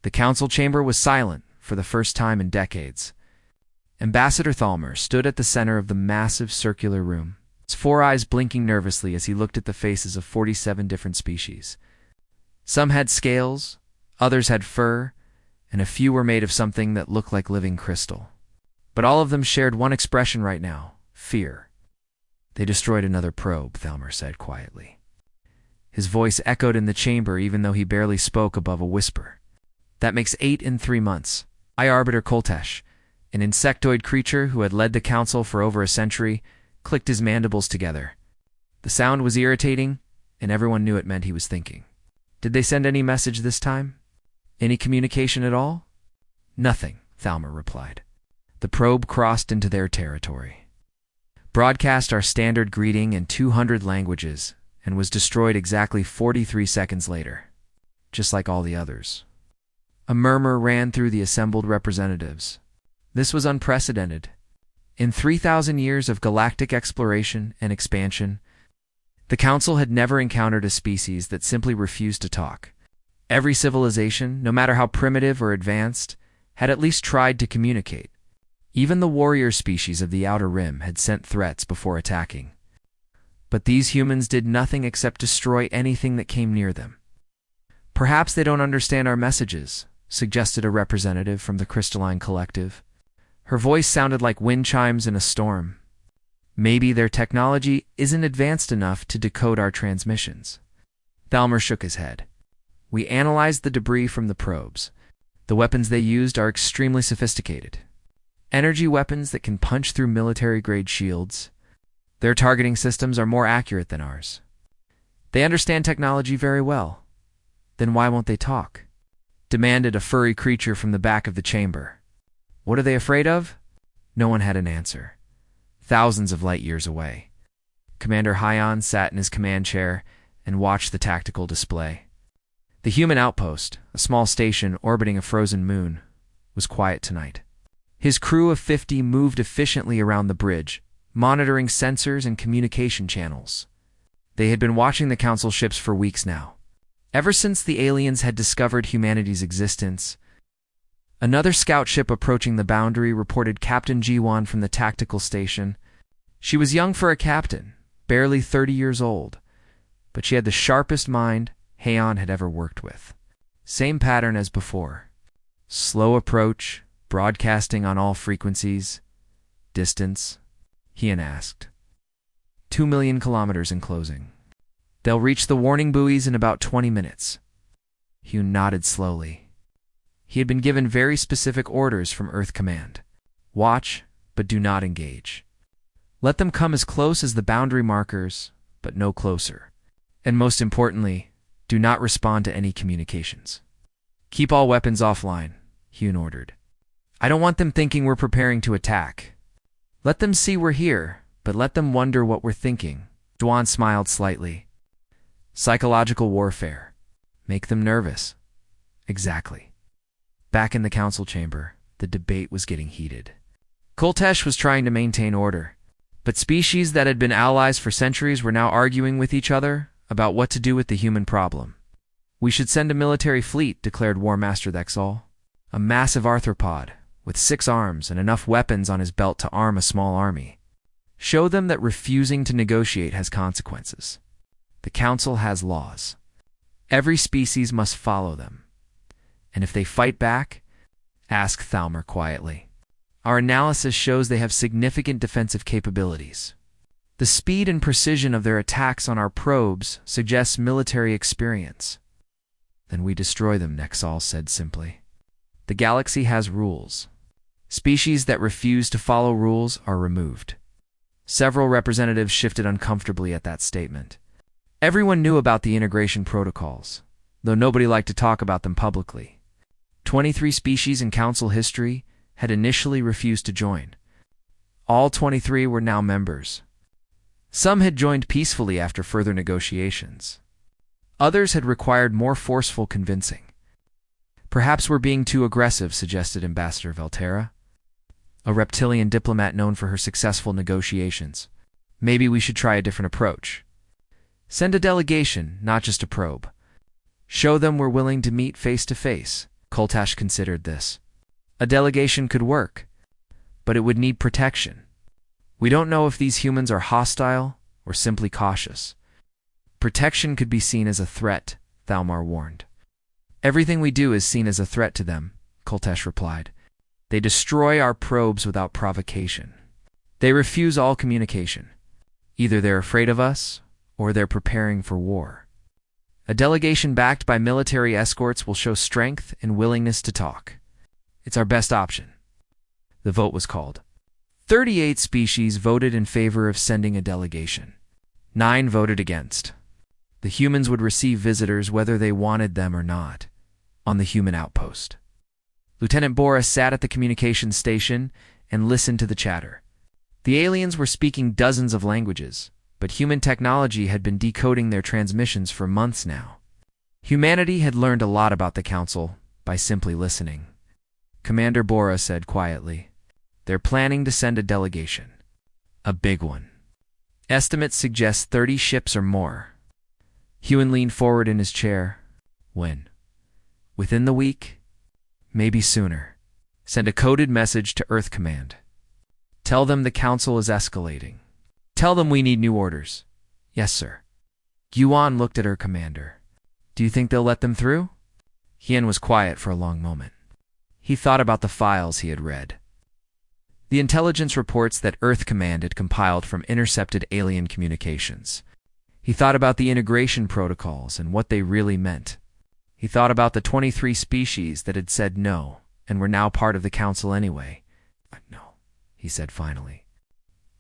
The council chamber was silent for the first time in decades. Ambassador Thalmer stood at the center of the massive circular room, his 4 eyes blinking nervously as he looked at the faces of 47 different species. Some had scales, others had fur, and a few were made of something that looked like living crystal. But all of them shared one expression right now: fear. "They destroyed another probe," Thalmer said quietly. His voice echoed in the chamber even though he barely spoke above a whisper. "That makes 8 in 3 months. Arbiter Koltesh, an insectoid creature who had led the council for over a century, clicked his mandibles together. The sound was irritating, and everyone knew it meant he was thinking. "Did they send any message this time? Any communication at all?" "Nothing," Thalmer replied. "The probe crossed into their territory. Broadcast our standard greeting in 200 languages, and was destroyed exactly 43 seconds later, just like all the others." A murmur ran through the assembled representatives. This was unprecedented. In 3,000 years of galactic exploration and expansion, the Council had never encountered a species that simply refused to talk. Every civilization, no matter how primitive or advanced, had at least tried to communicate. Even the warrior species of the Outer Rim had sent threats before attacking. But these humans did nothing except destroy anything that came near them. "Perhaps they don't understand our messages," suggested a representative from the Crystalline Collective. Her voice sounded like wind chimes in a storm. "Maybe their technology isn't advanced enough to decode our transmissions." Thalmer shook his head. "We analyzed the debris from the probes. The weapons they used are extremely sophisticated. Energy weapons that can punch through military-grade shields. Their targeting systems are more accurate than ours. They understand technology very well. Then why won't they talk?" demanded a furry creature from the back of the chamber. "What are they afraid of?" No one had an answer. Thousands of light years away, Commander Hyon sat in his command chair and watched the tactical display. The human outpost, a small station orbiting a frozen moon, was quiet tonight. His crew of 50 moved efficiently around the bridge, monitoring sensors and communication channels. They had been watching the Council ships for weeks now. Ever since the aliens had discovered humanity's existence, another scout ship approaching the boundary reported Captain Jiwan from the tactical station. She was young for a captain, barely 30 years old, but she had the sharpest mind Haon had ever worked with. Same pattern as before. Slow approach, broadcasting on all frequencies. Distance, Haon asked. 2 million kilometers in closing. They'll reach the warning buoys in about 20 minutes. Hugh nodded slowly. He had been given very specific orders from Earth Command. Watch, but do not engage. Let them come as close as the boundary markers, but no closer. And most importantly, do not respond to any communications. Keep all weapons offline, Hugh ordered. I don't want them thinking we're preparing to attack. Let them see we're here, but let them wonder what we're thinking. Dwan smiled slightly. Psychological warfare. Make them nervous. Exactly. Back in the council chamber, the debate was getting heated. Koltesh was trying to maintain order, but species that had been allies for centuries were now arguing with each other about what to do with the human problem. "We should send a military fleet," declared War Master Thexal. "A massive arthropod, with 6 arms and enough weapons on his belt to arm a small army. Show them that refusing to negotiate has consequences. The Council has laws. Every species must follow them. And if they fight back," asked Thalmer quietly, "our analysis shows they have significant defensive capabilities. The speed and precision of their attacks on our probes suggests military experience." "Then we destroy them," Nexal said simply. "The galaxy has rules. Species that refuse to follow rules are removed." Several representatives shifted uncomfortably at that statement. Everyone knew about the integration protocols, though nobody liked to talk about them publicly. 23 species in Council history had initially refused to join. All 23 were now members. Some had joined peacefully after further negotiations. Others had required more forceful convincing. "Perhaps we're being too aggressive," suggested Ambassador Valterra, a reptilian diplomat known for her successful negotiations. "Maybe we should try a different approach. Send a delegation, not just a probe. Show them we're willing to meet face to face," Kultash considered this. A delegation could work, but it would need protection. We don't know if these humans are hostile or simply cautious. Protection could be seen as a threat, Thalmar warned. Everything we do is seen as a threat to them, Kultash replied. They destroy our probes without provocation. They refuse all communication. Either they're afraid of us, or they're preparing for war. A delegation backed by military escorts will show strength and willingness to talk. It's our best option. The vote was called. 38 species voted in favor of sending a delegation. 9 voted against. The humans would receive visitors whether they wanted them or not, on the human outpost. Lieutenant Boris sat at the communications station and listened to the chatter. The aliens were speaking dozens of languages, but human technology had been decoding their transmissions for months now. Humanity had learned a lot about the Council by simply listening. Commander Bora said quietly, "They're planning to send a delegation. A big one. Estimates suggest 30 ships or more." Hewan leaned forward in his chair. "When? Within the week? Maybe sooner. Send a coded message to Earth Command. Tell them the Council is escalating. Tell them we need new orders." "Yes, sir." Yuan looked at her commander. "Do you think they'll let them through?" Hien was quiet for a long moment. He thought about the files he had read. The intelligence reports that Earth Command had compiled from intercepted alien communications. He thought about the integration protocols and what they really meant. He thought about the 23 species that had said no and were now part of the Council anyway. "No," he said finally.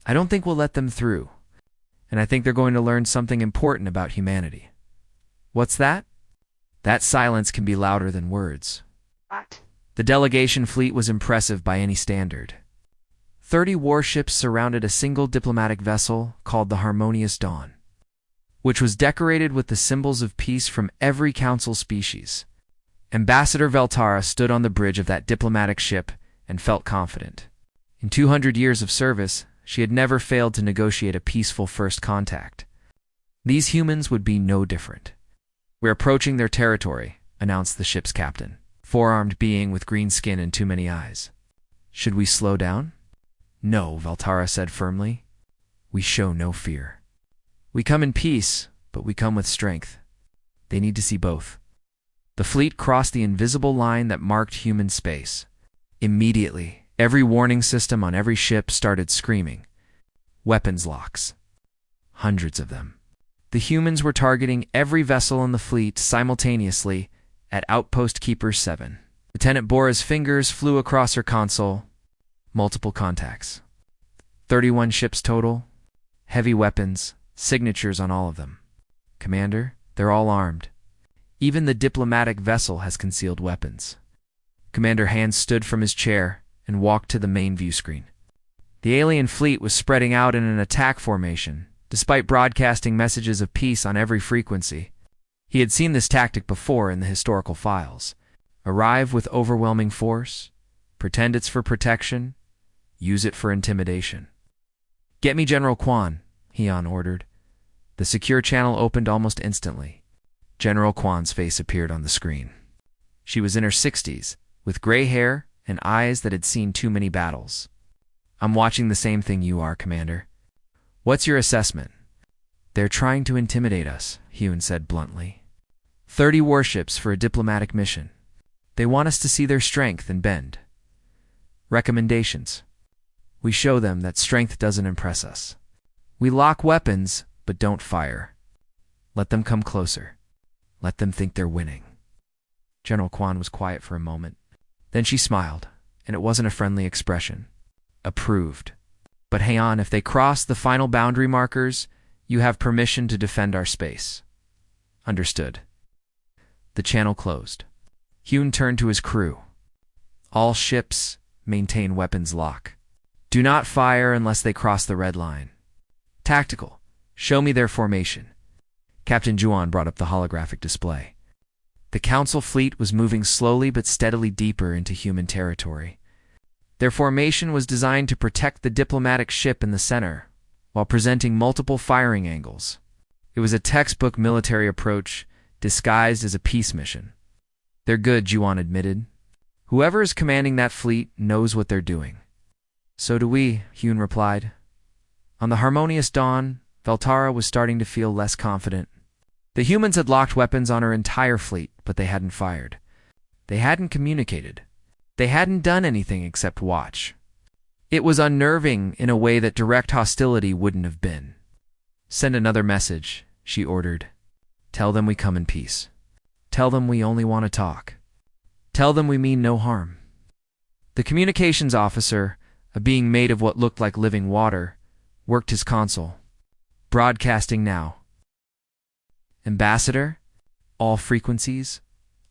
"I don't think we'll let them through, and I think they're going to learn something important about humanity." "What's that?" "That silence can be louder than words." What? The delegation fleet was impressive by any standard. 30 warships surrounded a single diplomatic vessel called the Harmonious Dawn, which was decorated with the symbols of peace from every Council species. Ambassador Veltara stood on the bridge of that diplomatic ship and felt confident. In 200 years of service, she had never failed to negotiate a peaceful first contact. These humans would be no different. "We're approaching their territory," announced the ship's captain, four-armed being with green skin and too many eyes. "Should we slow down?" "No," Veltara said firmly. "We show no fear. We come in peace, but we come with strength. They need to see both." The fleet crossed the invisible line that marked human space. Immediately, every warning system on every ship started screaming. Weapons locks. Hundreds of them. The humans were targeting every vessel in the fleet simultaneously at Outpost Keeper 7. Lieutenant Bora's fingers flew across her console. Multiple contacts. 31 ships total. Heavy weapons. Signatures on all of them. "Commander, they're all armed. Even the diplomatic vessel has concealed weapons." Commander Hand stood from his chair and walked to the main view screen. The alien fleet was spreading out in an attack formation, despite broadcasting messages of peace on every frequency. He had seen this tactic before in the historical files. Arrive with overwhelming force, pretend it's for protection, use it for intimidation. "Get me General Quan," Heon ordered. The secure channel opened almost instantly. General Quan's face appeared on the screen. She was in her 60s, with gray hair and eyes that had seen too many battles. "I'm watching the same thing you are, Commander. What's your assessment?" "They're trying to intimidate us," Hewn said bluntly. 30 warships for a diplomatic mission. They want us to see their strength and bend. Recommendations. We show them that strength doesn't impress us. We lock weapons, but don't fire. Let them come closer. Let them think they're winning. General Quan was quiet for a moment. Then she smiled, and it wasn't a friendly expression. Approved. "But hang on, if they cross the final boundary markers, you have permission to defend our space." "Understood." The channel closed. Hewn turned to his crew. "All ships maintain weapons lock. Do not fire unless they cross the red line. Tactical. Show me their formation." Captain Juan brought up the holographic display. The Council fleet was moving slowly but steadily deeper into human territory. Their formation was designed to protect the diplomatic ship in the center, while presenting multiple firing angles. It was a textbook military approach disguised as a peace mission. "They're good," Juan admitted, Whoever is commanding that fleet knows what they're doing. So do we, Hune replied. On the harmonious dawn, Veltara was starting to feel less confident. The humans had locked weapons on her entire fleet, but they hadn't fired. They hadn't communicated. They hadn't done anything except watch. It was unnerving in a way that direct hostility wouldn't have been. Send another message, she ordered. Tell them we come in peace. Tell them we only want to talk. Tell them we mean no harm. The communications officer, a being made of what looked like living water, worked his console. Broadcasting now. Ambassador, all frequencies,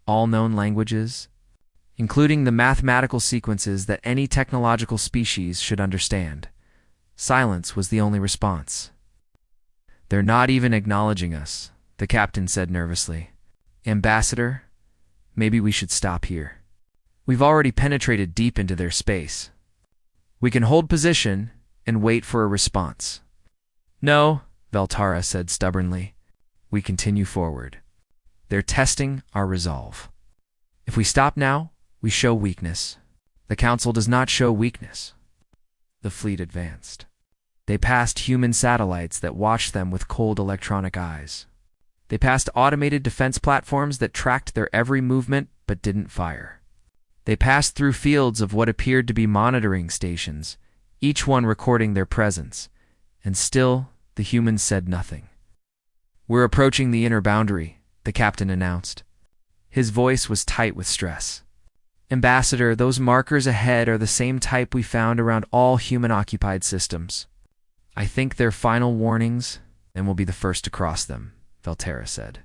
all known languages, including the mathematical sequences that any technological species should understand. Silence was the only response. They're not even acknowledging us, the captain said nervously. Ambassador, maybe we should stop here. We've already penetrated deep into their space. We can hold position and wait for a response. No, Veltara said stubbornly. We continue forward. They're testing our resolve. If we stop now, we show weakness. The Council does not show weakness. The fleet advanced. They passed human satellites that watched them with cold electronic eyes. They passed automated defense platforms that tracked their every movement but didn't fire. They passed through fields of what appeared to be monitoring stations, each one recording their presence, and still the humans said nothing. We're approaching the inner boundary, the captain announced. His voice was tight with stress. Ambassador, those markers ahead are the same type we found around all human-occupied systems. I think they're final warnings, and we'll be the first to cross them, Veltara said.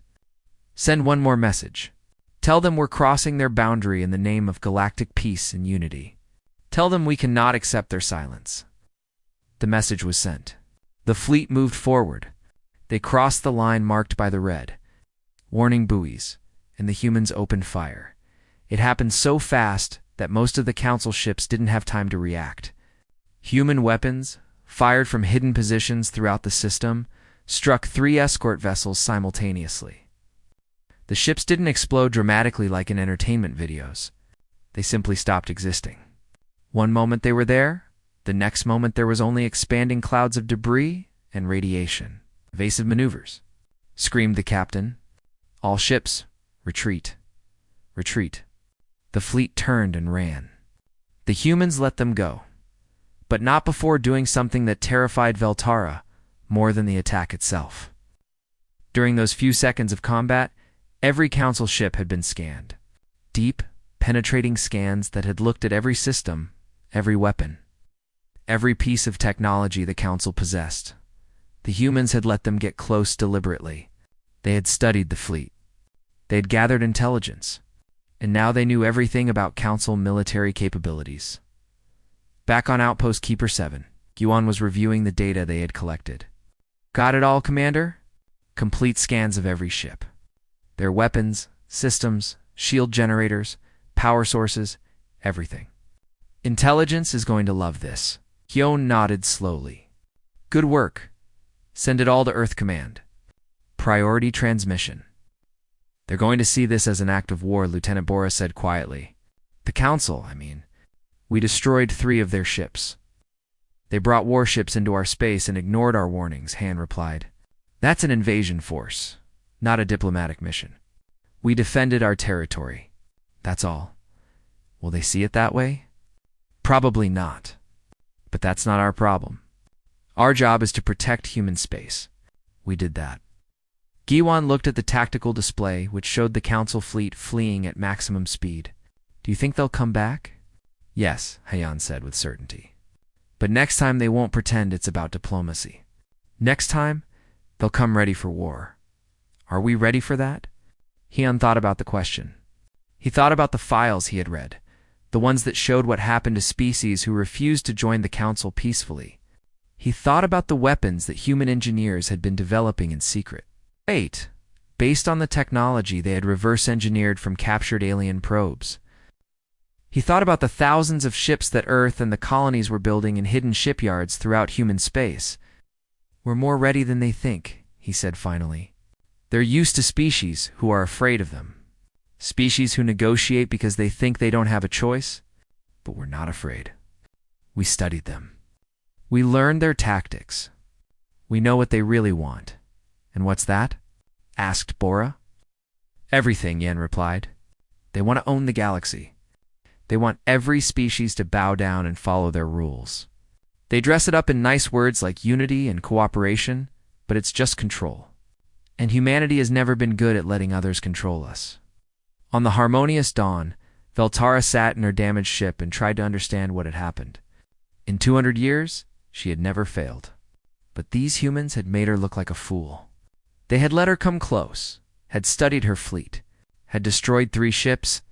Send one more message. Tell them we're crossing their boundary in the name of galactic peace and unity. Tell them we cannot accept their silence. The message was sent. The fleet moved forward. They crossed the line marked by the red warning buoys, and the humans opened fire. It happened so fast that most of the Council ships didn't have time to react. Human weapons, fired from hidden positions throughout the system, struck 3 escort vessels simultaneously. The ships didn't explode dramatically like in entertainment videos. They simply stopped existing. One moment they were there, the next moment there was only expanding clouds of debris and radiation. Evasive maneuvers, screamed the captain. All ships, retreat. Retreat. The fleet turned and ran. The humans let them go, but not before doing something that terrified Veltara more than the attack itself. During those few seconds of combat, every Council ship had been scanned. Deep, penetrating scans that had looked at every system, every weapon, every piece of technology the Council possessed. The humans had let them get close deliberately. They had studied the fleet. They had gathered intelligence, and now they knew everything about Council military capabilities. Back on Outpost Keeper 7, Yuan was reviewing the data they had collected. Got it all, Commander? Complete scans of every ship. Their weapons, systems, shield generators, power sources, everything. Intelligence is going to love this. Hyun nodded slowly. Good work. Send it all to Earth Command. Priority transmission. They're going to see this as an act of war, Lieutenant Bora said quietly. The Council, I mean. We destroyed 3 of their ships. They brought warships into our space and ignored our warnings, Han replied. That's an invasion force, not a diplomatic mission. We defended our territory. That's all. Will they see it that way? Probably not. But that's not our problem. Our job is to protect human space. We did that. Giwan looked at the tactical display, which showed the Council fleet fleeing at maximum speed. Do you think they'll come back? Yes, Hayan said with certainty. But next time they won't pretend it's about diplomacy. Next time, they'll come ready for war. Are we ready for that? Hyun thought about the question. He thought about the files he had read, the ones that showed what happened to species who refused to join the Council peacefully. He thought about the weapons that human engineers had been developing in secret. Wait, based on the technology they had reverse-engineered from captured alien probes. He thought about the thousands of ships that Earth and the colonies were building in hidden shipyards throughout human space. We're more ready than they think, he said finally. They're used to species who are afraid of them. Species who negotiate because they think they don't have a choice. But we're not afraid. We studied them. We learned their tactics. We know what they really want. And what's that? Asked Bora. Everything, Yen replied. They want to own the galaxy. They want every species to bow down and follow their rules. They dress it up in nice words like unity and cooperation, but it's just control. And humanity has never been good at letting others control us. On the harmonious dawn, Veltara sat in her damaged ship and tried to understand what had happened. In 200 years, she had never failed. But these humans had made her look like a fool. They had let her come close, had studied her fleet, had destroyed 3 ships,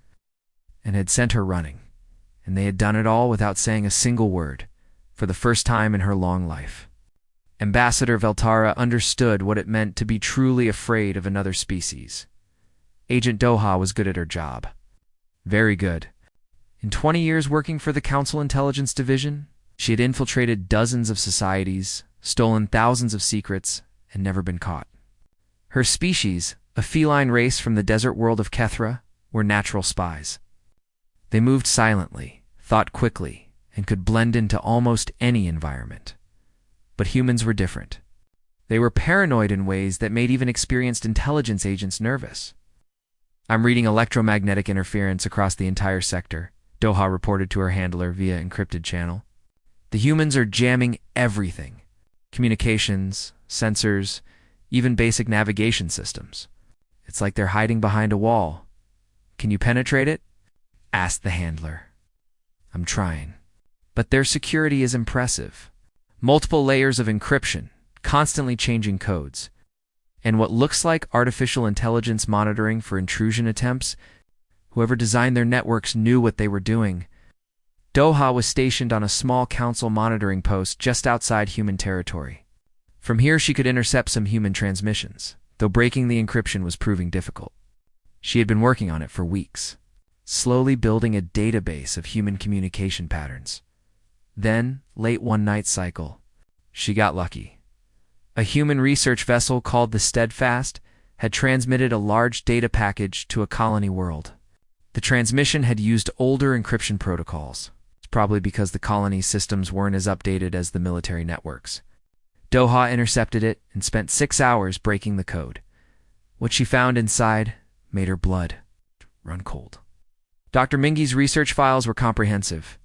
and had sent her running. And they had done it all without saying a single word, for the first time in her long life. Ambassador Veltara understood what it meant to be truly afraid of another species. Agent Doha was good at her job. Very good. In 20 years working for the Council Intelligence Division, she had infiltrated dozens of societies, stolen thousands of secrets, and never been caught. Her species, a feline race from the desert world of Kethra, were natural spies. They moved silently, thought quickly, and could blend into almost any environment. But humans were different. They were paranoid in ways that made even experienced intelligence agents nervous. I'm reading electromagnetic interference across the entire sector, Doha reported to her handler via encrypted channel. The humans are jamming everything. Communications, sensors, even basic navigation systems. It's like they're hiding behind a wall. Can you penetrate it? Asked the handler. I'm trying. But their security is impressive. Multiple layers of encryption, constantly changing codes. And what looks like artificial intelligence monitoring for intrusion attempts. Whoever designed their networks knew what they were doing. Doha was stationed on a small council monitoring post just outside human territory. From here she could intercept some human transmissions, though breaking the encryption was proving difficult. She had been working on it for weeks, slowly building a database of human communication patterns. Then, late one night cycle, she got lucky. A human research vessel called the Steadfast had transmitted a large data package to a colony world. The transmission had used older encryption protocols. It's probably because the colony's systems weren't as updated as the military networks. Doha intercepted it and spent 6 hours breaking the code. What she found inside made her blood run cold. Dr. Mingy's research files were comprehensive.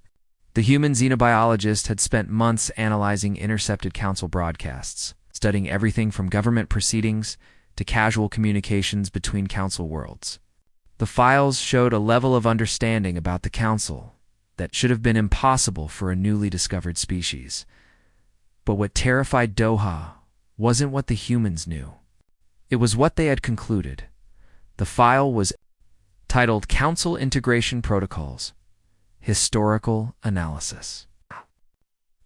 The human xenobiologist had spent months analyzing intercepted council broadcasts, studying everything from government proceedings to casual communications between council worlds. The files showed a level of understanding about the council that should have been impossible for a newly discovered species. But what terrified Doha wasn't what the humans knew. It was what they had concluded. The file was titled Council Integration Protocols, Historical Analysis.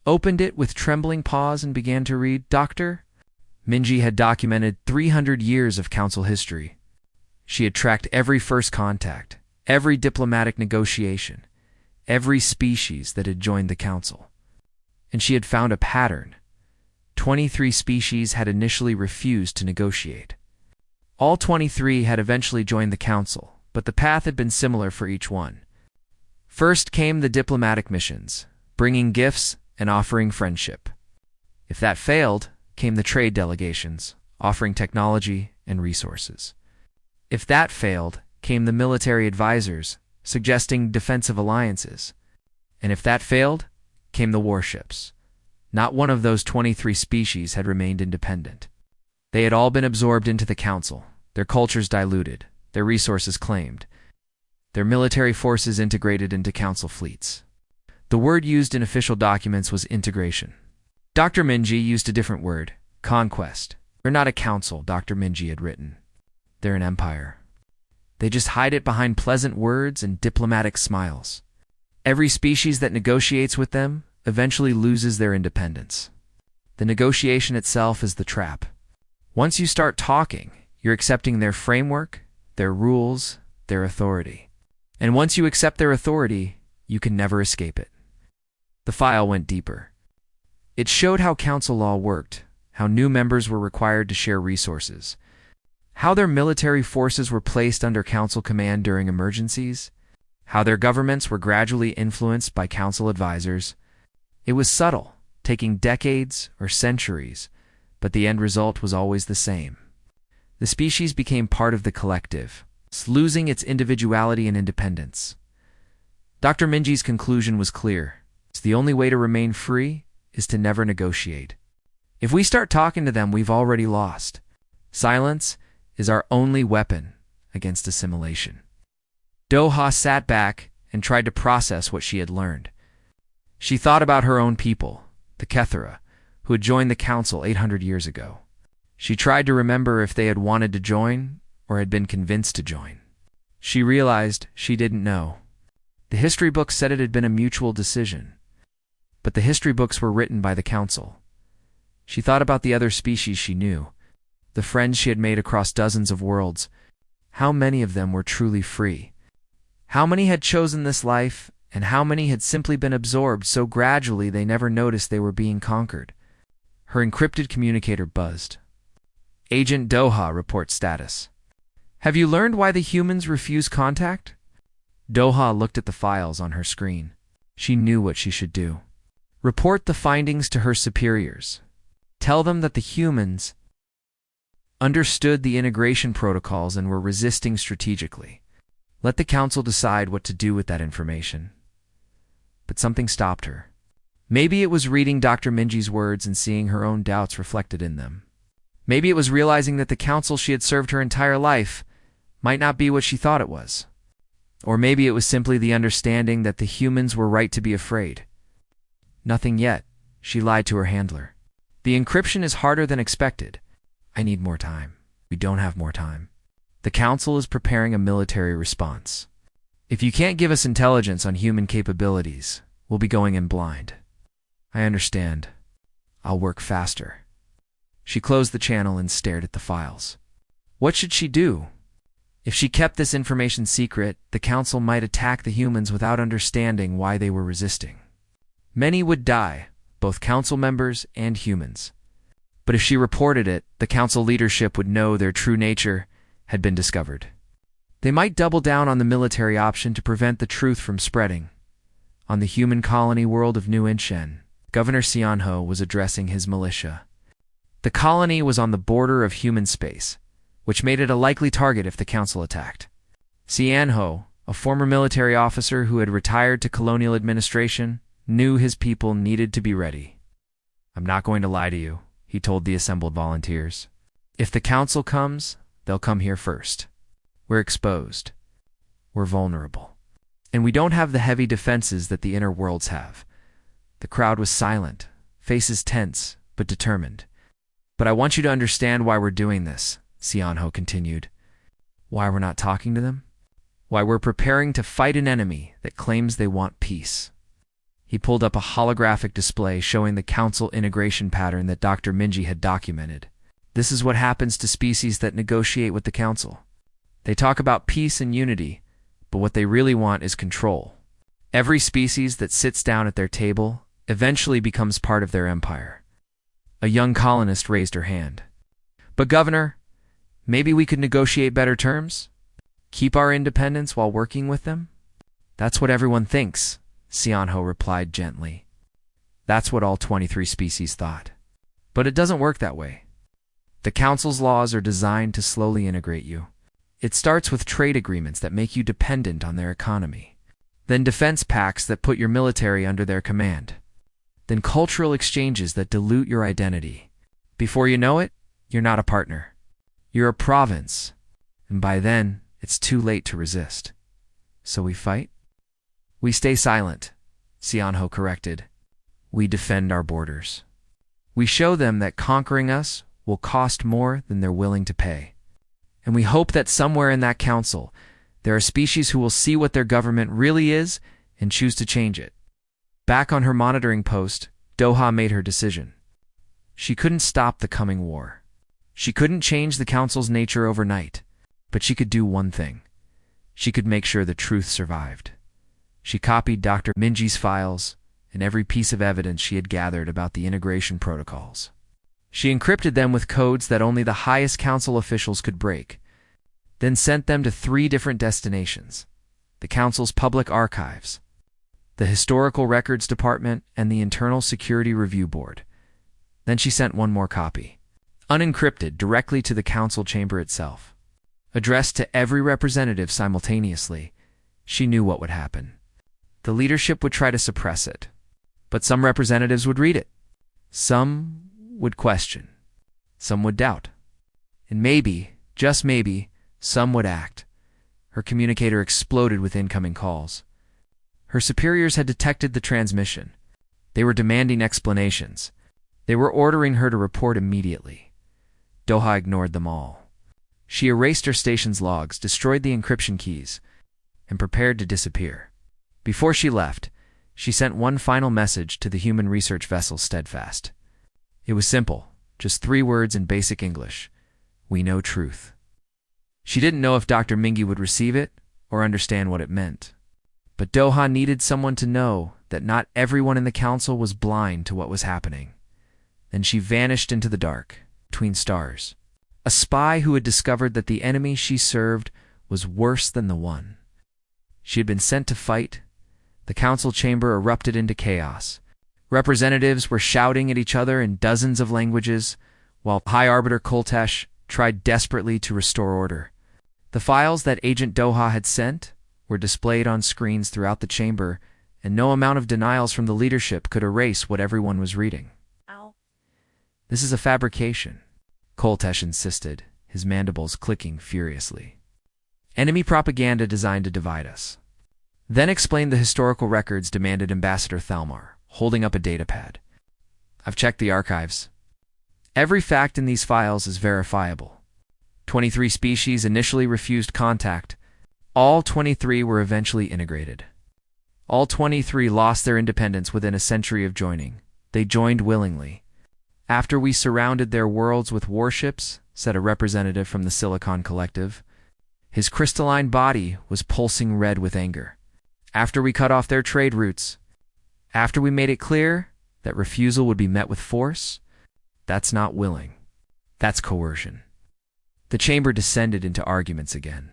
Opened it with trembling paws and began to read. Dr. Minji had documented 300 years of council history. She had tracked every first contact, every diplomatic negotiation, every species that had joined the council. And she had found a pattern. 23 species had initially refused to negotiate. All 23 had eventually joined the council, but the path had been similar for each one. First came the diplomatic missions, bringing gifts and offering friendship. If that failed, came the trade delegations, offering technology and resources. If that failed, came the military advisors, suggesting defensive alliances. And if that failed, came the warships. Not one of those 23 species had remained independent. They had all been absorbed into the council, their cultures diluted, their resources claimed, their military forces integrated into council fleets. The word used in official documents was integration. Dr. Minji used a different word, conquest. They're not a council, Dr. Minji had written. They're an empire. They just hide it behind pleasant words and diplomatic smiles. Every species that negotiates with them eventually loses their independence. The negotiation itself is the trap. Once you start talking, you're accepting their framework, their rules, their authority. And once you accept their authority, you can never escape it. The file went deeper. It showed how council law worked, how new members were required to share resources, how their military forces were placed under council command during emergencies, how their governments were gradually influenced by council advisors. It was subtle, taking decades or centuries, but the end result was always the same. The species became part of the collective, losing its individuality and independence. Dr. Minji's conclusion was clear. The only way to remain free is to never negotiate. If we start talking to them, we've already lost. Silence is our only weapon against assimilation. Doha sat back and tried to process what she had learned. She thought about her own people, the Kethera, who had joined the council 800 years ago. She tried to remember if they had wanted to join or had been convinced to join. She realized she didn't know. The history books said it had been a mutual decision, but the history books were written by the council. She thought about the other species she knew, the friends she had made across dozens of worlds. How many of them were truly free? How many had chosen this life, and how many had simply been absorbed so gradually they never noticed they were being conquered? Her encrypted communicator buzzed. Agent Doha reports status. Have you learned why the humans refuse contact? Doha looked at the files on her screen. She knew what she should do. Report the findings to her superiors. Tell them that the humans understood the integration protocols and were resisting strategically. Let the council decide what to do with that information. But something stopped her. Maybe it was reading Dr. Minji's words and seeing her own doubts reflected in them. Maybe it was realizing that the council she had served her entire life might not be what she thought it was. Or maybe it was simply the understanding that the humans were right to be afraid. Nothing yet, she lied to her handler. The encryption is harder than expected. I need more time. We don't have more time. The council is preparing a military response. If you can't give us intelligence on human capabilities, we'll be going in blind. I understand. I'll work faster. She closed the channel and stared at the files. What should she do? If she kept this information secret, the council might attack the humans without understanding why they were resisting. Many would die, both council members and humans. But if she reported it, the council leadership would know their true nature had been discovered. They might double down on the military option to prevent the truth from spreading. On the human colony world of New Inshen, Governor Xianho was addressing his militia. The colony was on the border of human space, which made it a likely target if the council attacked. Xianho, a former military officer who had retired to colonial administration, knew his people needed to be ready. I'm not going to lie to you, he told the assembled volunteers. If the council comes, they'll come here first. We're exposed. We're vulnerable. And we don't have the heavy defenses that the inner worlds have. The crowd was silent, faces tense, but determined. But I want you to understand why we're doing this, Xianho continued. Why we're not talking to them? Why we're preparing to fight an enemy that claims they want peace. He pulled up a holographic display showing the council integration pattern that Dr. Minji had documented. This is what happens to species that negotiate with the council. They talk about peace and unity, but what they really want is control. Every species that sits down at their table eventually becomes part of their empire. A young colonist raised her hand. But Governor, maybe we could negotiate better terms? Keep our independence while working with them? That's what everyone thinks, Xianho replied gently. That's what all 23 species thought. But it doesn't work that way. The Council's laws are designed to slowly integrate you. It starts with trade agreements that make you dependent on their economy. Then defense pacts that put your military under their command. Then cultural exchanges that dilute your identity. Before you know it, you're not a partner. You're a province. And by then, it's too late to resist. So we fight? We stay silent, Xianho corrected. We defend our borders. We show them that conquering us will cost more than they're willing to pay. And we hope that somewhere in that council, there are species who will see what their government really is and choose to change it. Back on her monitoring post, Doha made her decision. She couldn't stop the coming war. She couldn't change the council's nature overnight, but she could do one thing. She could make sure the truth survived. She copied Dr. Minji's files and every piece of evidence she had gathered about the integration protocols. She encrypted them with codes that only the highest council officials could break, then sent them to 3 different destinations: the council's public archives, the Historical Records Department, and the Internal Security Review Board. Then she sent one more copy, unencrypted, directly to the council chamber itself. Addressed to every representative simultaneously, she knew what would happen. The leadership would try to suppress it, but some representatives would read it. Some would question. Some would doubt. And maybe, just maybe, some would act. Her communicator exploded with incoming calls. Her superiors had detected the transmission. They were demanding explanations. They were ordering her to report immediately. Doha ignored them all. She erased her station's logs, destroyed the encryption keys, and prepared to disappear. Before she left, she sent one final message to the human research vessel Steadfast. It was simple, just 3 words in basic English: "We know truth." She didn't know if Dr. Mingy would receive it or understand what it meant. But Doha needed someone to know that not everyone in the council was blind to what was happening. Then she vanished into the dark, between stars. A spy who had discovered that the enemy she served was worse than the one. She had been sent to fight. The council chamber erupted into chaos. Representatives were shouting at each other in dozens of languages, while High Arbiter Koltesh tried desperately to restore order. The files that Agent Doha had sent were displayed on screens throughout the chamber, and no amount of denials from the leadership could erase what everyone was reading. Ow. "This is a fabrication," Koltesh insisted, his mandibles clicking furiously. "Enemy propaganda designed to divide us." "Then explain the historical records," demanded Ambassador Thalmar, holding up a datapad. "I've checked the archives. Every fact in these files is verifiable. 23 species initially refused contact. All 23 were eventually integrated. All 23 lost their independence within a century of joining. They joined willingly. After we surrounded their worlds with warships," said a representative from the Silicon Collective. His crystalline body was pulsing red with anger. "After we cut off their trade routes, after we made it clear that refusal would be met with force, that's not willing. That's coercion." The chamber descended into arguments again.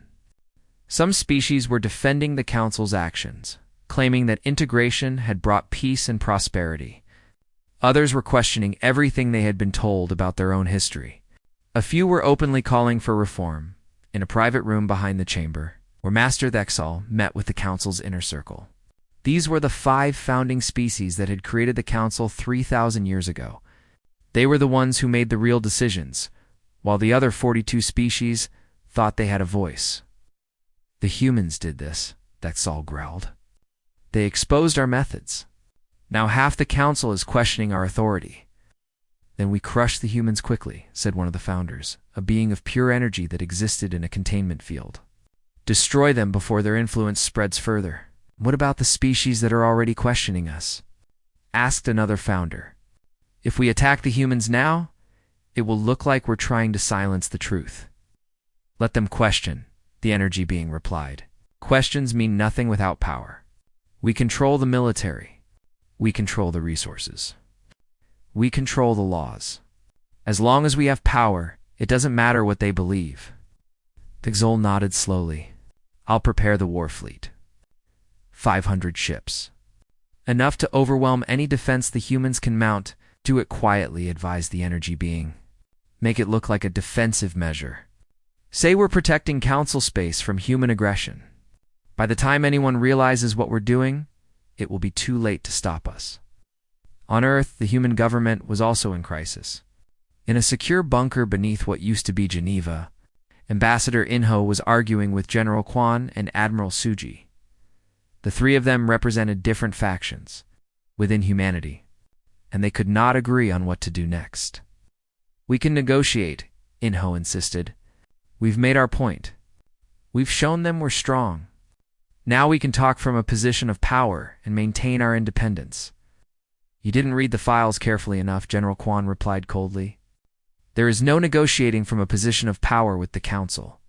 Some species were defending the council's actions, claiming that integration had brought peace and prosperity. Others were questioning everything they had been told about their own history. A few were openly calling for reform. In a private room behind the chamber, where Master Thexal met with the council's inner circle. These were the 5 founding species that had created the council 3,000 years ago. They were the ones who made the real decisions, while the other 42 species thought they had a voice. "The humans did this," Thexal growled. "They exposed our methods. Now half the council is questioning our authority." "Then we crush the humans quickly," said one of the founders, a being of pure energy that existed in a containment field. "Destroy them before their influence spreads further." "What about the species that are already questioning us?" asked another founder. "If we attack the humans now, it will look like we're trying to silence the truth." "Let them question," the energy being replied. "Questions mean nothing without power. We control the military. We control the resources. We control the laws. As long as we have power, it doesn't matter what they believe." Thexal nodded slowly. "I'll prepare the war fleet. 500 ships. Enough to overwhelm any defense the humans can mount. Do it quietly," advised the energy being. "Make it look like a defensive measure. Say we're protecting council space from human aggression. By the time anyone realizes what we're doing, it will be too late to stop us." On Earth, the human government was also in crisis. In a secure bunker beneath what used to be Geneva, Ambassador Inho was arguing with General Quan and Admiral Suji. The 3 of them represented different factions within humanity, and they could not agree on what to do next. "We can negotiate," Inho insisted. "We've made our point. We've shown them we're strong. Now we can talk from a position of power and maintain our independence." "You didn't read the files carefully enough," General Quan replied coldly. "There is no negotiating from a position of power with the Council.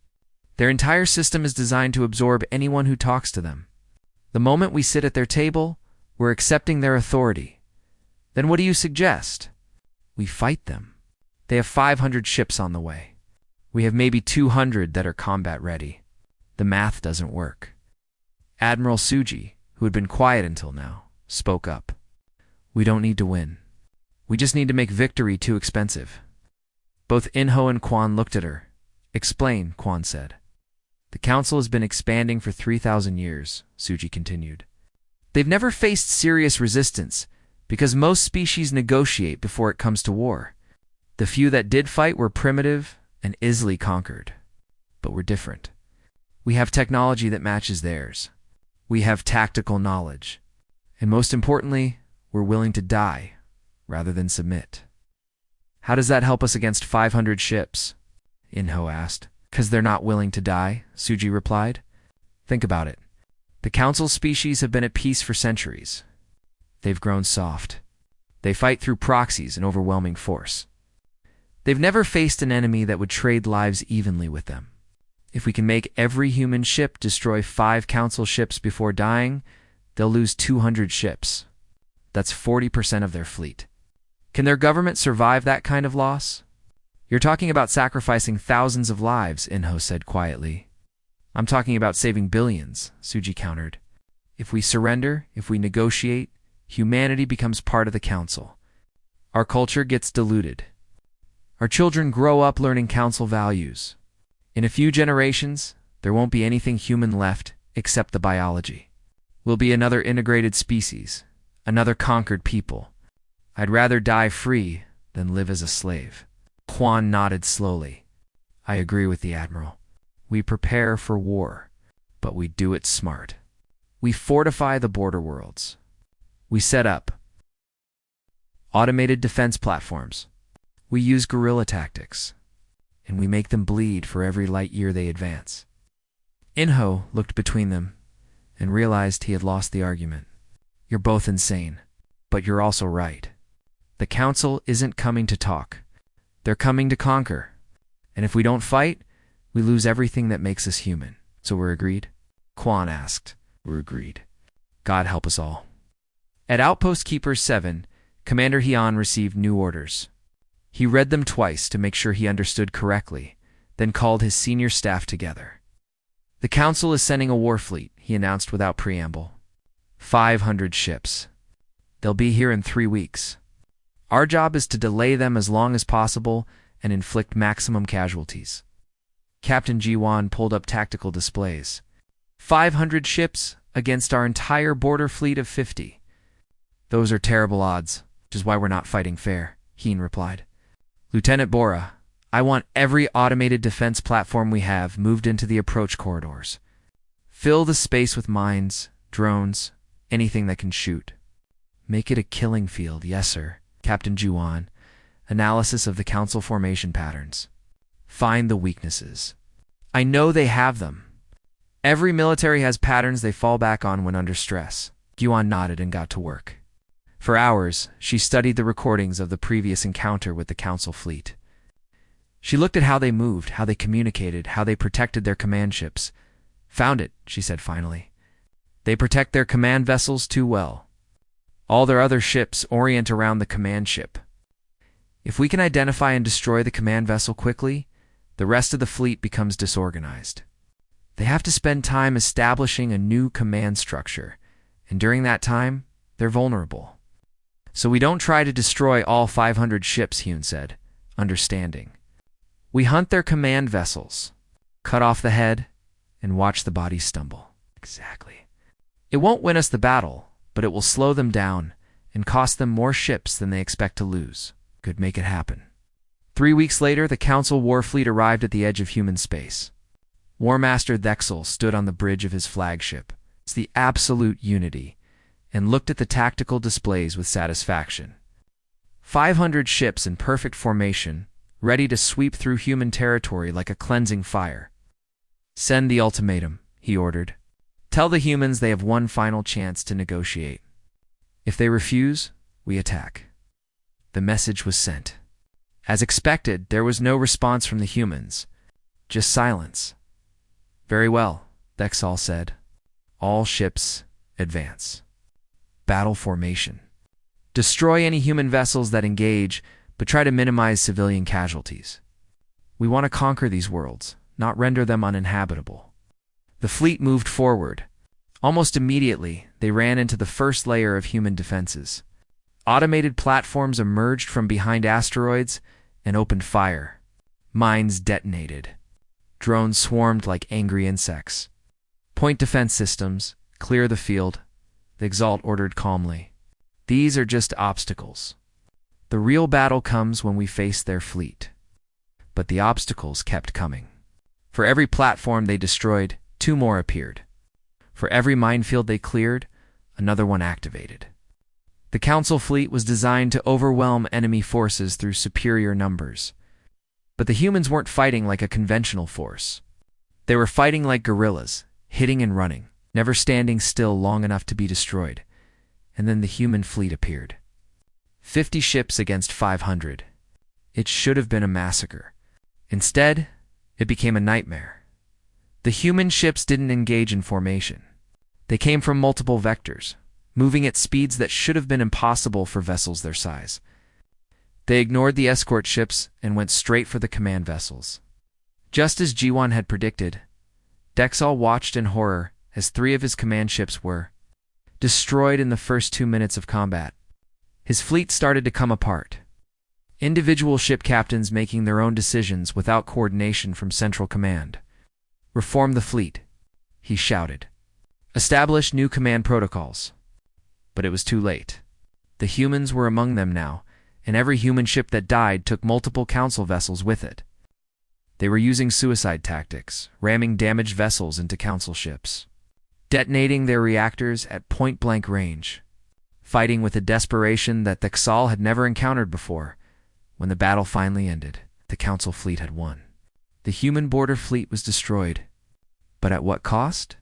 Their entire system is designed to absorb anyone who talks to them. The moment we sit at their table, we're accepting their authority. Then what do you suggest? We fight them." They have 500 ships on the way. We have maybe 200 that are combat ready. The math doesn't work. Admiral Suji, who had been quiet until now, spoke up. We don't need to win. We just need to make victory too expensive. Both Inho and Quan looked at her. Explain, Quan said. The council has been expanding for 3,000 years, Suji continued. They've never faced serious resistance because most species negotiate before it comes to war. The few that did fight were primitive and easily conquered. But we're different. We have technology that matches theirs. We have tactical knowledge. And most importantly, we're willing to die rather than submit. How does that help us against 500 ships? Inho asked. Because they're not willing to die, Suji replied. Think about it. The council species have been at peace for centuries. They've grown soft. They fight through proxies and overwhelming force. They've never faced an enemy that would trade lives evenly with them. If we can make every human ship destroy 5 council ships before dying, they'll lose 200 ships. That's 40% of their fleet. Can their government survive that kind of loss? You're talking about sacrificing thousands of lives, Inho said quietly. I'm talking about saving billions, Suji countered. If we surrender, if we negotiate, humanity becomes part of the council. Our culture gets diluted. Our children grow up learning council values. In a few generations, there won't be anything human left except the biology. We'll be another integrated species, another conquered people. I'd rather die free than live as a slave. Quan nodded slowly. I agree with the Admiral. We prepare for war, but we do it smart. We fortify the border worlds. We set up automated defense platforms. We use guerrilla tactics, and we make them bleed for every light year they advance. Inho looked between them and realized he had lost the argument. You're both insane, but you're also right. The council isn't coming to talk. They're coming to conquer. And if we don't fight, we lose everything that makes us human. So we're agreed? Quan asked. We're agreed. God help us all. At Outpost Keeper 7, Commander Heian received new orders. He read them twice to make sure he understood correctly, then called his senior staff together. The council is sending a war fleet, he announced without preamble. 500 ships. They'll be here in 3 weeks. Our job is to delay them as long as possible and inflict maximum casualties. Captain Jiwan pulled up tactical displays. 500 ships against our entire border fleet of 50. Those are terrible odds, which is why we're not fighting fair, Heen replied. Lieutenant Bora, I want every automated defense platform we have moved into the approach corridors. Fill the space with mines, drones, anything that can shoot. Make it a killing field, yes sir. Captain Juwan, analysis of the council formation patterns. Find the weaknesses. I know they have them. Every military has patterns they fall back on when under stress. Guan nodded and got to work. For hours, she studied the recordings of the previous encounter with the council fleet. She looked at how they moved, how they communicated, how they protected their command ships. Found it, she said finally. They protect their command vessels too well. All their other ships orient around the command ship. If we can identify and destroy the command vessel quickly, the rest of the fleet becomes disorganized. They have to spend time establishing a new command structure, and during that time, they're vulnerable. So we don't try to destroy all 500 ships, Hyun said, understanding. We hunt their command vessels, cut off the head, and watch the bodies stumble. Exactly. It won't win us the battle, but it will slow them down and cost them more ships than they expect to lose. Could make it happen. 3 weeks later, the Council war fleet arrived at the edge of human space. War Master Thexel stood on the bridge of his flagship. It's the absolute unity, and looked at the tactical displays with satisfaction. 500 ships in perfect formation, ready to sweep through human territory like a cleansing fire. Send the ultimatum, he ordered. Tell the humans they have one final chance to negotiate. If they refuse, we attack. The message was sent. As expected, there was no response from the humans, just silence. Very well, Thexal said. All ships, advance. Battle formation. Destroy any human vessels that engage, but try to minimize civilian casualties. We want to conquer these worlds, not render them uninhabitable. The fleet moved forward. Almost immediately, they ran into the first layer of human defenses. Automated platforms emerged from behind asteroids and opened fire. Mines detonated. Drones swarmed like angry insects. Point defense systems, clear the field, the Exalt ordered calmly. These are just obstacles. The real battle comes when we face their fleet. But the obstacles kept coming. For every platform they destroyed, 2 more appeared. For every minefield they cleared, another one activated. The Council fleet was designed to overwhelm enemy forces through superior numbers. But the humans weren't fighting like a conventional force. They were fighting like guerrillas, hitting and running, never standing still long enough to be destroyed. And then the human fleet appeared. 50 ships against 500. It should have been a massacre. Instead, it became a nightmare. The human ships didn't engage in formation. They came from multiple vectors, moving at speeds that should have been impossible for vessels their size. They ignored the escort ships and went straight for the command vessels. Just as G1 had predicted, Dexal watched in horror as 3 of his command ships were destroyed in the first 2 minutes of combat. His fleet started to come apart. Individual ship captains making their own decisions without coordination from central command. Reform the fleet, he shouted. Establish new command protocols. But it was too late. The humans were among them now, and every human ship that died took multiple council vessels with it. They were using suicide tactics, ramming damaged vessels into council ships, detonating their reactors at point-blank range, fighting with a desperation that the Xal had never encountered before. When the battle finally ended, the council fleet had won. The human border fleet was destroyed. But at what cost?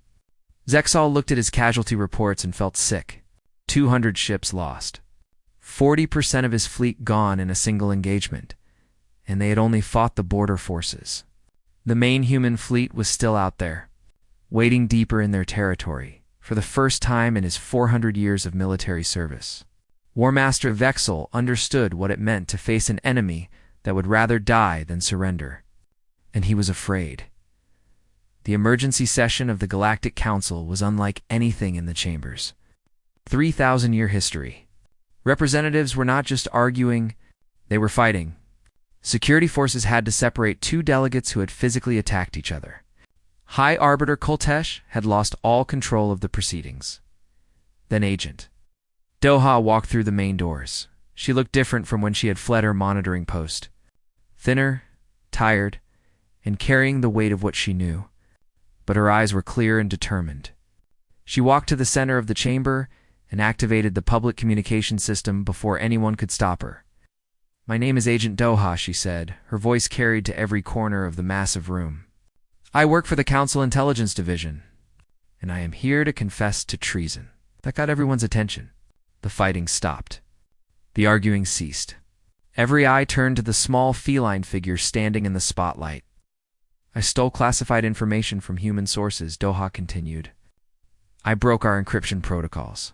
Zexal looked at his casualty reports and felt sick. 200 ships lost. 40% of his fleet gone in a single engagement. And they had only fought the border forces. The main human fleet was still out there, wading deeper in their territory, for the first time in his 400 years of military service. War Master Vexel understood what it meant to face an enemy that would rather die than surrender. And he was afraid. The emergency session of the Galactic Council was unlike anything in the chambers. 3,000-year history. Representatives were not just arguing, they were fighting. Security forces had to separate 2 delegates who had physically attacked each other. High Arbiter Koltesh had lost all control of the proceedings. Then Agent Doha walked through the main doors. She looked different from when she had fled her monitoring post. Thinner, tired, and carrying the weight of what she knew. But her eyes were clear and determined. She walked to the center of the chamber and activated the public communication system before anyone could stop her. "My name is Agent Doha," she said, her voice carried to every corner of the massive room. "I work for the Council Intelligence Division, and I am here to confess to treason." That got everyone's attention. The fighting stopped. The arguing ceased. Every eye turned to the small feline figure standing in the spotlight. "I stole classified information from human sources," Doha continued. "I broke our encryption protocols.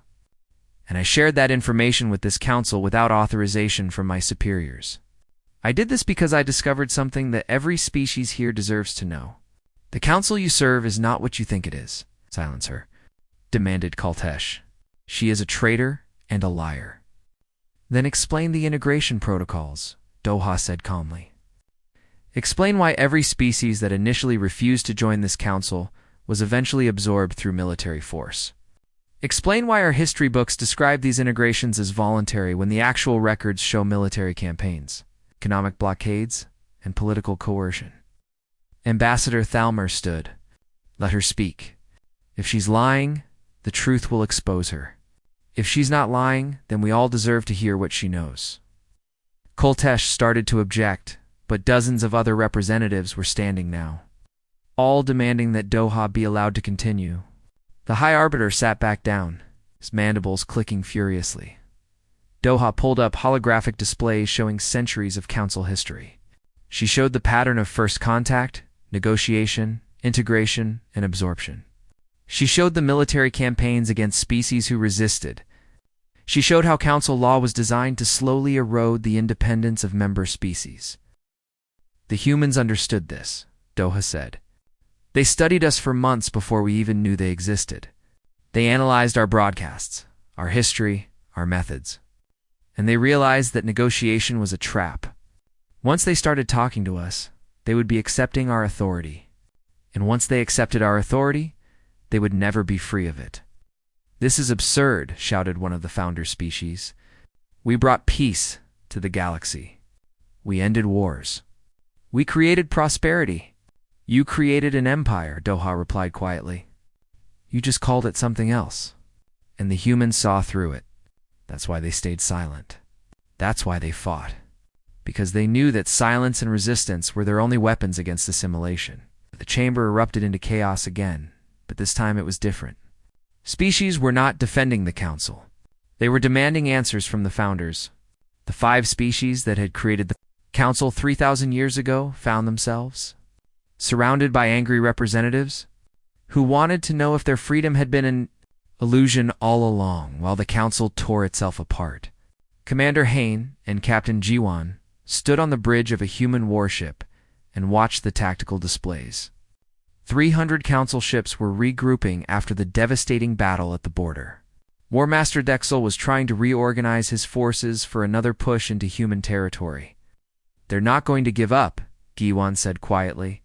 And I shared that information with this council without authorization from my superiors. I did this because I discovered something that every species here deserves to know. The council you serve is not what you think it is." "Silence her," demanded Kaltesh. "She is a traitor and a liar." "Then explain the integration protocols," Doha said calmly. "Explain why every species that initially refused to join this council was eventually absorbed through military force. Explain why our history books describe these integrations as voluntary when the actual records show military campaigns, economic blockades, and political coercion." Ambassador Thalmer stood. "Let her speak. If she's lying, the truth will expose her. If she's not lying, then we all deserve to hear what she knows." Koltesh started to object, but dozens of other representatives were standing now, all demanding that Doha be allowed to continue. The High Arbiter sat back down, his mandibles clicking furiously. Doha pulled up holographic displays showing centuries of council history. She showed the pattern of first contact, negotiation, integration, and absorption. She showed the military campaigns against species who resisted. She showed how council law was designed to slowly erode the independence of member species. The humans understood this, Doha said. They studied us for months before we even knew they existed. They analyzed our broadcasts, our history, our methods. And they realized that negotiation was a trap. Once they started talking to us, they would be accepting our authority. And once they accepted our authority, they would never be free of it. "This is absurd," shouted one of the founder species. "We brought peace to the galaxy. We ended wars. We created prosperity." "You created an empire," Doha replied quietly. "You just called it something else." And the humans saw through it. That's why they stayed silent. That's why they fought. Because they knew that silence and resistance were their only weapons against assimilation. The chamber erupted into chaos again, but this time it was different. Species were not defending the council. They were demanding answers from the founders. The 5 species that had created the council 3,000 years ago found themselves surrounded by angry representatives who wanted to know if their freedom had been an illusion all along while the council tore itself apart. Commander Hain and Captain Jiwan stood on the bridge of a human warship and watched the tactical displays. 300 council ships were regrouping after the devastating battle at the border. War Master Dexel was trying to reorganize his forces for another push into human territory. "They're not going to give up," Giwan said quietly.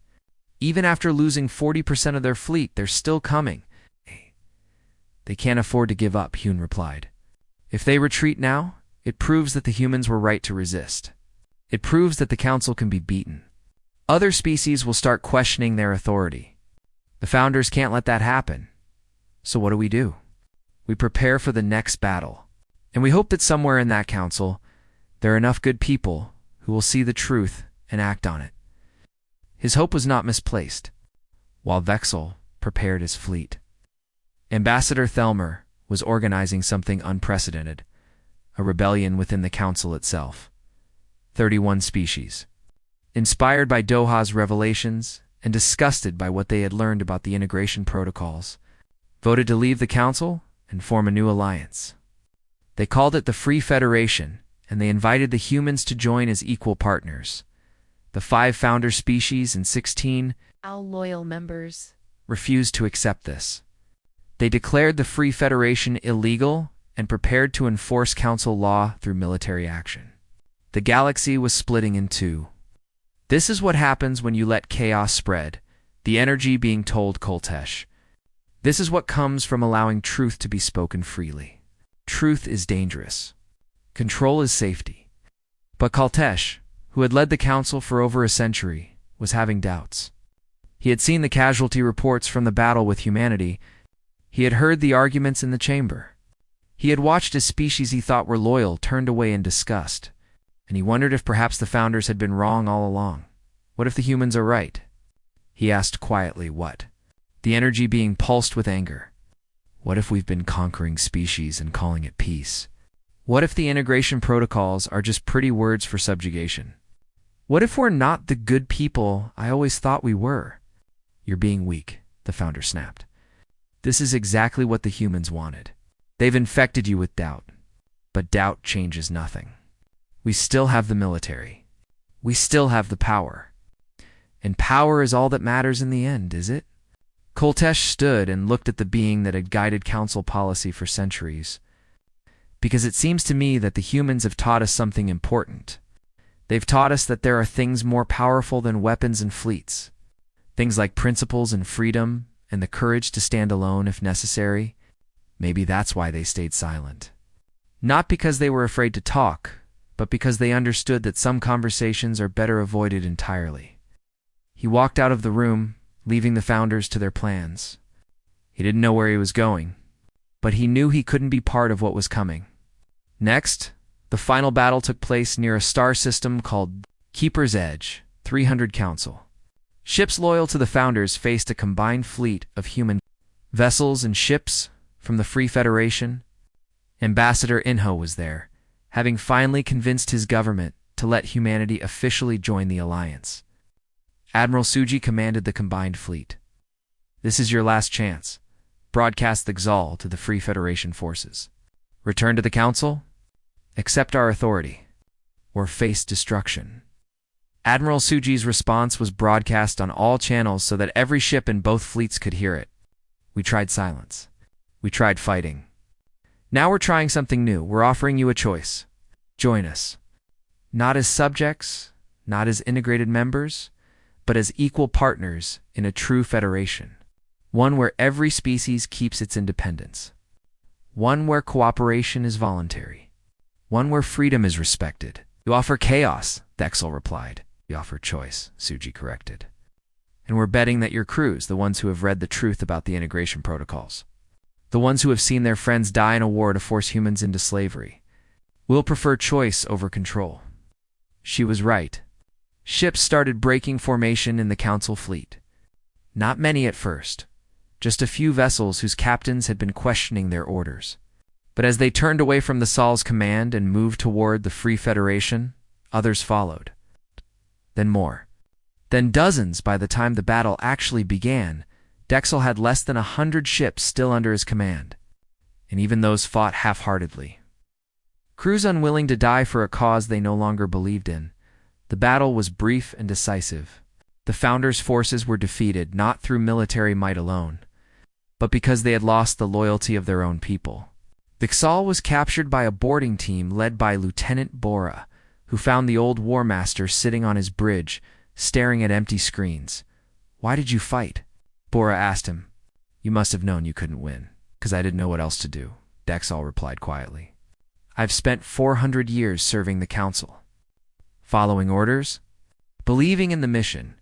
"Even after losing 40% of their fleet, they're still coming." "They can't afford to give up," Hyun replied. "If they retreat now, it proves that the humans were right to resist. It proves that the council can be beaten. Other species will start questioning their authority. The founders can't let that happen. So what do? We prepare for the next battle. And we hope that somewhere in that council, there are enough good people who will see the truth and act on it." His hope was not misplaced. While Vexel prepared his fleet, Ambassador Thelmer was organizing something unprecedented, a rebellion within the council itself. 31 species, inspired by Doha's revelations and disgusted by what they had learned about the integration protocols, voted to leave the council and form a new alliance. They called it the Free Federation, and they invited the humans to join as equal partners. The 5 founder species and 16 loyal members refused to accept this. They declared the Free Federation illegal and prepared to enforce council law through military action. The galaxy was splitting in 2. This is what happens when you let chaos spread, the energy being told Koltesh. This is what comes from allowing truth to be spoken freely. Truth is dangerous. Control is safety. But Koltesh, who had led the council for over a century, was having doubts. He had seen the casualty reports from the battle with humanity. He had heard the arguments in the chamber. He had watched as species he thought were loyal turned away in disgust, and he wondered if perhaps the founders had been wrong all along. What if the humans are right? He asked quietly, what? The energy being pulsed with anger. What if we've been conquering species and calling it peace? What if the integration protocols are just pretty words for subjugation? What if we're not the good people I always thought we were? "You're being weak," the founder snapped. "This is exactly what the humans wanted. They've infected you with doubt. But doubt changes nothing. We still have the military. We still have the power. And power is all that matters in the end, is it?" Koltesh stood and looked at the being that had guided council policy for centuries. "Because it seems to me that the humans have taught us something important. They've taught us that there are things more powerful than weapons and fleets. Things like principles and freedom and the courage to stand alone if necessary. Maybe that's why they stayed silent. Not because they were afraid to talk, but because they understood that some conversations are better avoided entirely." He walked out of the room, leaving the founders to their plans. He didn't know where he was going, but he knew he couldn't be part of what was coming. Next, the final battle took place near a star system called Keeper's Edge, 300 Council. Ships loyal to the founders faced a combined fleet of human vessels and ships from the Free Federation. Ambassador Inho was there, having finally convinced his government to let humanity officially join the alliance. Admiral Suji commanded the combined fleet. "This is your last chance. Broadcast the Xal to the Free Federation forces. Return to the council? Accept our authority, or face destruction. Admiral Suji's response was broadcast on all channels so that every ship in both fleets could hear it. We tried silence. We tried fighting. Now we're trying something new. We're offering you a choice. Join us. Not as subjects, not as integrated members, but as equal partners in a true federation. One where every species keeps its independence. One where cooperation is voluntary. One where freedom is respected. You offer chaos, Dexel replied. We offer choice, Suji corrected. And we're betting that your crews, the ones who have read the truth about the integration protocols, the ones who have seen their friends die in a war to force humans into slavery, will prefer choice over control. She was right. Ships started breaking formation in the Council fleet. Not many at first, just a few vessels whose captains had been questioning their orders. But as they turned away from the Sol's command and moved toward the Free Federation, others followed. Then more. Then dozens by the time the battle actually began. Dexel had less than 100 ships still under his command, and even those fought half-heartedly. Crews unwilling to die for a cause they no longer believed in. The battle was brief and decisive. The Founders' forces were defeated not through military might alone, but because they had lost the loyalty of their own people. Vixal was captured by a boarding team led by Lieutenant Bora, who found the old War Master sitting on his bridge, staring at empty screens. "Why did you fight?" Bora asked him. "You must have known you couldn't win." "'Cause I didn't know what else to do," Dexal replied quietly. "I've spent 400 years serving the Council, following orders, believing in the mission,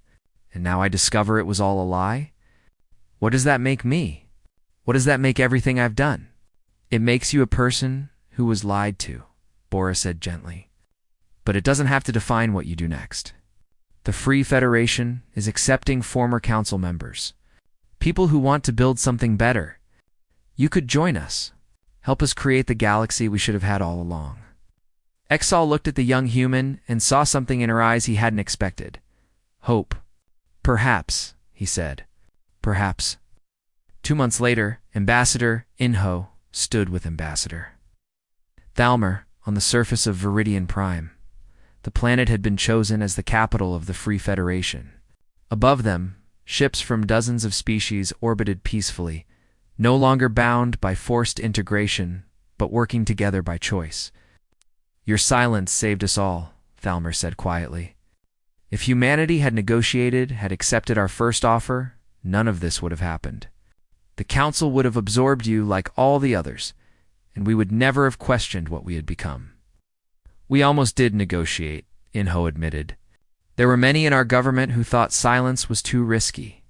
and now I discover it was all a lie? What does that make me? What does that make everything I've done?" "It makes you a person who was lied to," Bora said gently. "But it doesn't have to define what you do next. The Free Federation is accepting former council members, people who want to build something better. You could join us, help us create the galaxy we should have had all along." Exal looked at the young human and saw something in her eyes he hadn't expected. Hope. "Perhaps," he said. "Perhaps." 2 months later, Ambassador Inho stood with Ambassador Thalmer on the surface of Viridian Prime. The planet had been chosen as the capital of the Free Federation. Above them, ships from dozens of species orbited peacefully, no longer bound by forced integration, but working together by choice. "Your silence saved us all," Thalmer said quietly. "If humanity had negotiated, had accepted our first offer, none of this would have happened. The Council would have absorbed you like all the others, and we would never have questioned what we had become." "We almost did negotiate," Inho admitted. "There were many in our government who thought silence was too risky.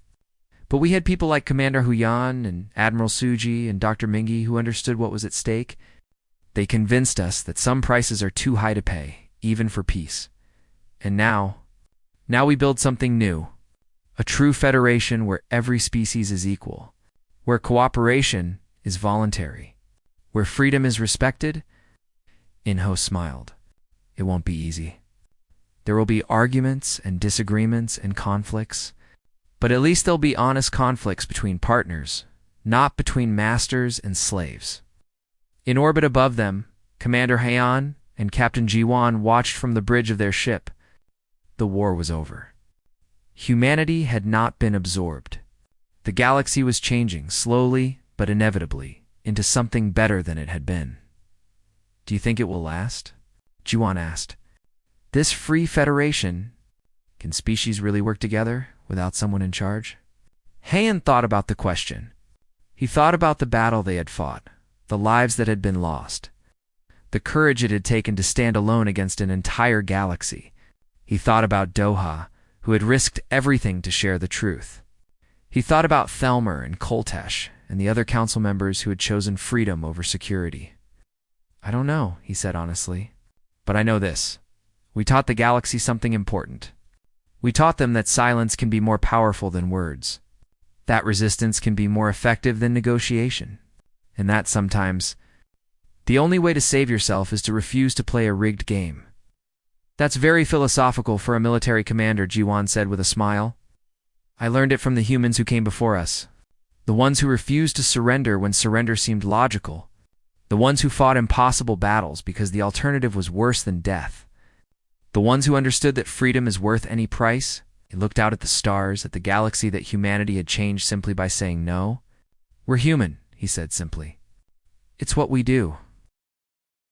But we had people like Commander Huyan and Admiral Suji and Dr. Mingi who understood what was at stake. They convinced us that some prices are too high to pay, even for peace. And now we build something new. A true federation where every species is equal, where cooperation is voluntary, where freedom is respected." Inho smiled. "It won't be easy. There will be arguments and disagreements and conflicts, but at least there'll be honest conflicts between partners, not between masters and slaves." In orbit above them, Commander Heian and Captain Jiwan watched from the bridge of their ship. The war was over. Humanity had not been absorbed. The galaxy was changing, slowly but inevitably, into something better than it had been. "Do you think it will last?" Jiwan asked. "This Free Federation, can species really work together without someone in charge?" Heian thought about the question. He thought about the battle they had fought, the lives that had been lost, the courage it had taken to stand alone against an entire galaxy. He thought about Doha, who had risked everything to share the truth. He thought about Thelmer and Koltesh and the other council members who had chosen freedom over security. "I don't know," he said honestly. "But I know this. We taught the galaxy something important. We taught them that silence can be more powerful than words, that resistance can be more effective than negotiation, and that sometimes the only way to save yourself is to refuse to play a rigged game." "That's very philosophical for a military commander," Jiwan said with a smile. "I learned it from the humans who came before us, the ones who refused to surrender when surrender seemed logical, The ones who fought impossible battles because the alternative was worse than death. The ones who understood that freedom is worth any price. He looked out at the stars, at the galaxy that humanity had changed simply by saying no. "We're human," he said simply. "It's what we do."